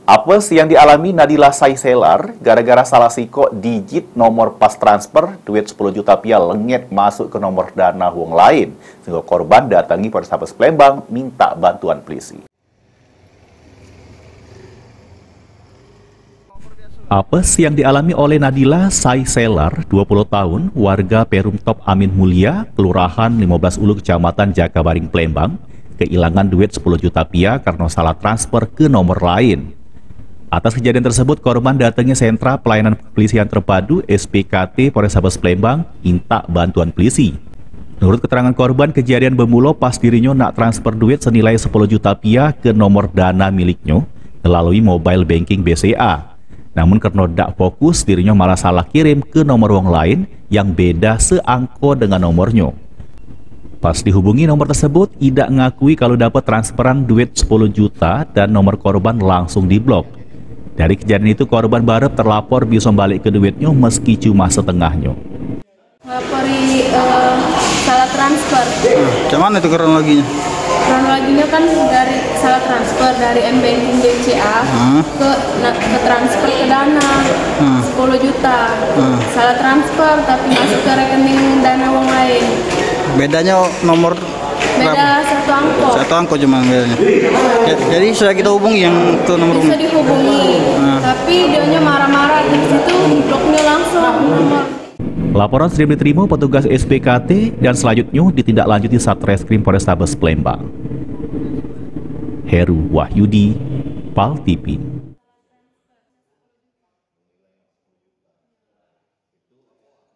Apes yang dialami Nadila Saiselar gara-gara salah siko digit nomor pas transfer duit 10 juta rupiah lengit masuk ke nomor dana wong lain. Sehingga korban datangi Polrestabes Palembang minta bantuan polisi. Apes yang dialami oleh Nadila Saiselar, 20 tahun, warga Perum Top Amin Mulia, Kelurahan 15 Ulu, Kecamatan Jakabaring, Palembang, kehilangan duit 10 juta rupiah karena salah transfer ke nomor lain. Atas kejadian tersebut, korban datangi Sentra Pelayanan Kepolisian Terpadu SPKT Polrestabes Palembang minta bantuan polisi. Menurut keterangan korban, kejadian bermula pas dirinya nak transfer duit senilai 10 juta rupiah ke nomor dana miliknya melalui mobile banking BCA. Namun karena tidak fokus, dirinya malah salah kirim ke nomor wong lain yang beda seangko dengan nomornya. Pas dihubungi nomor tersebut, tidak ngakui kalau dapat transferan duit 10 juta dan nomor korban langsung diblok. Dari kejadian itu, korban barep terlapor bisa balik ke duitnya meski cuma setengahnya. Melapori salah transfer. Cuman itu kronologinya? Kronologinya kan dari salah transfer dari M-Banking BCA ke transfer ke Dana 10 juta. Salah transfer tapi masuk ke rekening Dana wong lain. Bedanya nomor beda satu angko. Satu angko cuma bedanya. Jadi sudah kita hubungi yang ke nomor bisa dihubungi, tapi dianya marah-marah di situ bloknya langsung nomor. Laporan sudah diterima petugas SPKT dan selanjutnya ditindaklanjuti Satreskrim Polrestabes Palembang. Heru Wahyudi, PAL TV.